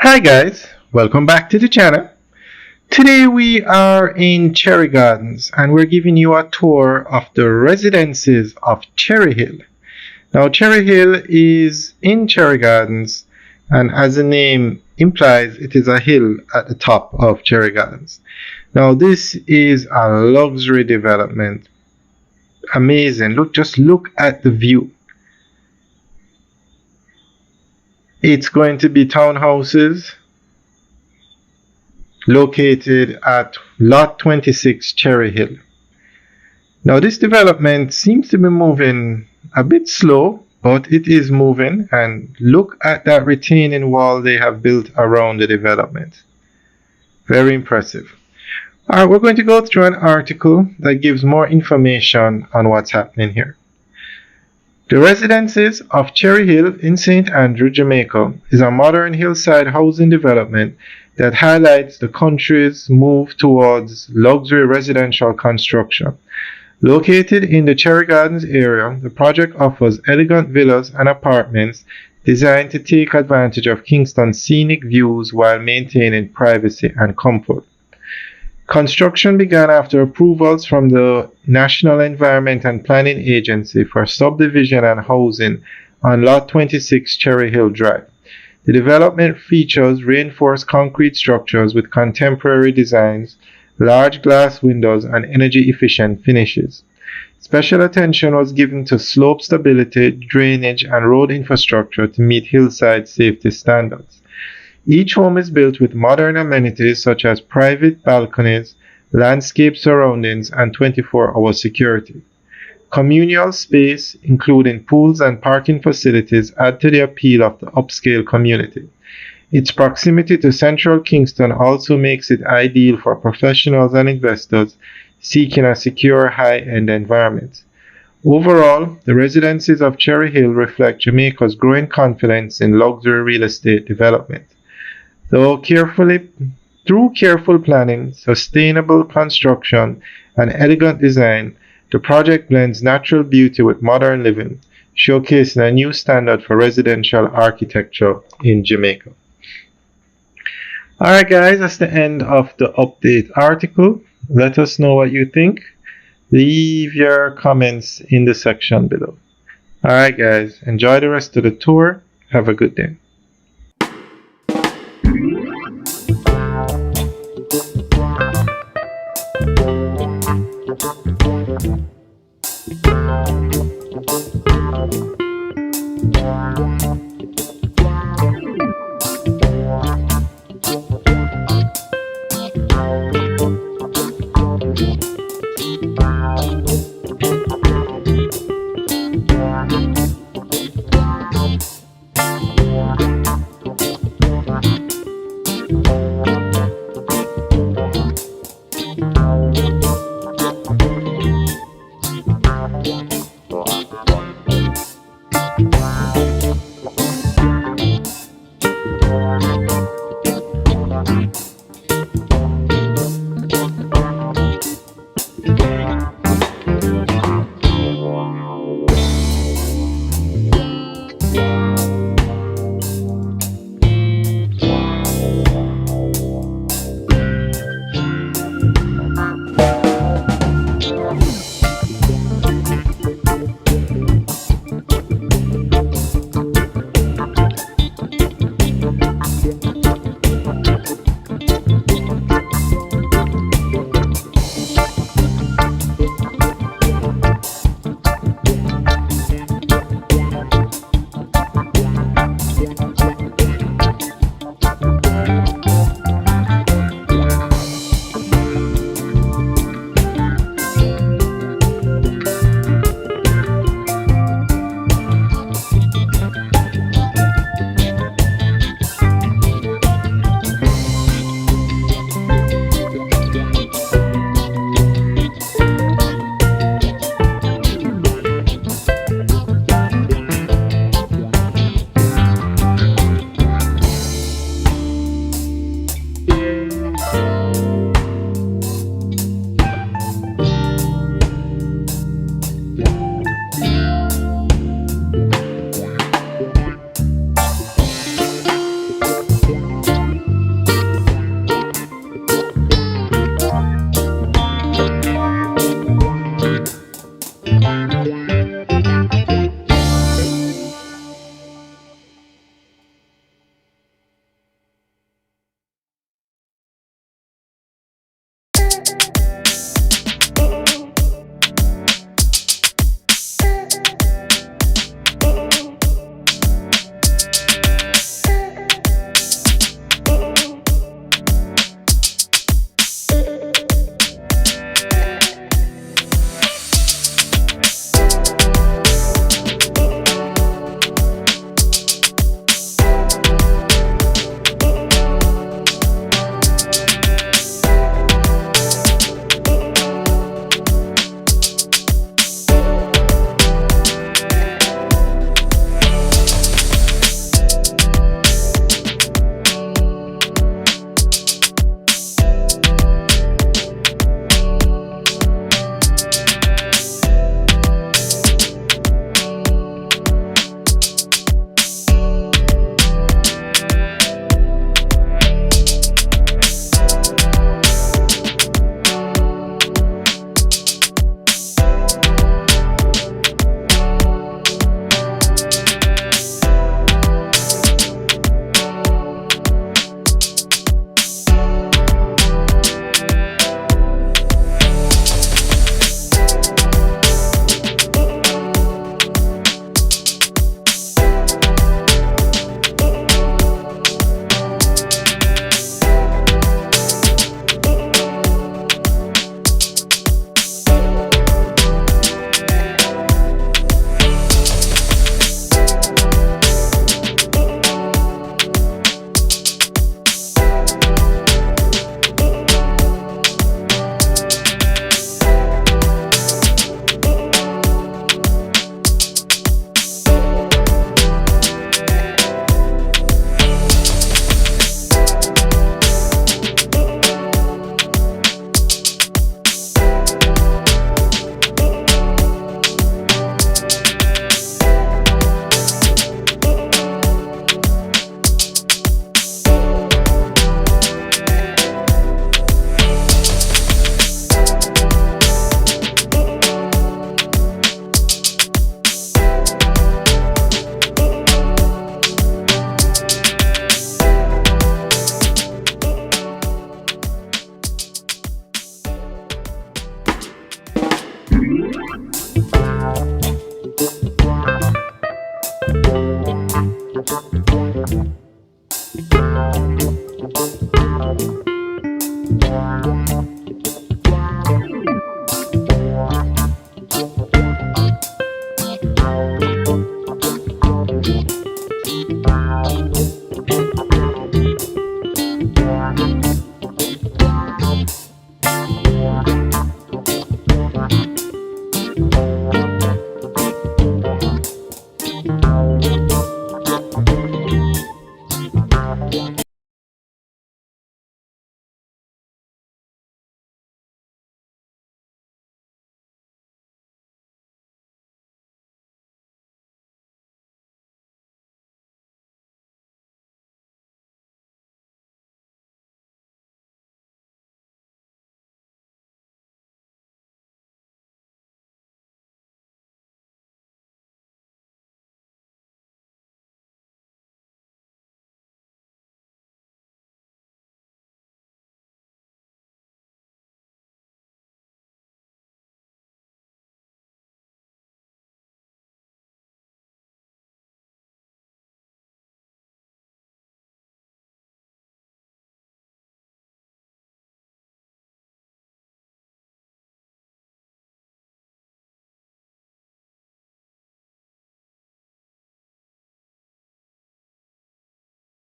Hi guys, welcome back to the channel. Today we are in Cherry Gardens and we're giving you a tour of the residences of Cherry Hill. Now Cherry Hill is in Cherry Gardens, and as the name implies, it is a hill at the top of Cherry Gardens. Now this is a luxury development. Amazing. Just look at the view. It's going to be townhouses located at Lot 26 Cherry Hill. Now this development seems to be moving a bit slow, but it is moving, and look at that retaining wall they have built around the development. Very impressive. Alright, we're going to go through an article that gives more information on what's happening here. The Residences of Cherry Hill in St. Andrew, Jamaica is a modern hillside housing development that highlights the country's move towards luxury residential construction. Located in the Cherry Gardens area, the project offers elegant villas and apartments designed to take advantage of Kingston's scenic views while maintaining privacy and comfort. Construction began after approvals from the National Environment and Planning Agency for subdivision and housing on Lot 26 Cherry Hill Drive. The development features reinforced concrete structures with contemporary designs, large glass windows, and energy-efficient finishes. Special attention was given to slope stability, drainage, and road infrastructure to meet hillside safety standards. Each home is built with modern amenities such as private balconies, landscape surroundings, and 24-hour security. Communal space, including pools and parking facilities, add to the appeal of the upscale community. Its proximity to central Kingston also makes it ideal for professionals and investors seeking a secure, high-end environment. Overall, the residences of Cherry Hill reflect Jamaica's growing confidence in luxury real estate development. Through careful planning, sustainable construction, and elegant design, the project blends natural beauty with modern living, showcasing a new standard for residential architecture in Jamaica. Alright guys, that's the end of the update article. Let us know what you think. Leave your comments in the section below. Alright guys, enjoy the rest of the tour. Have a good day.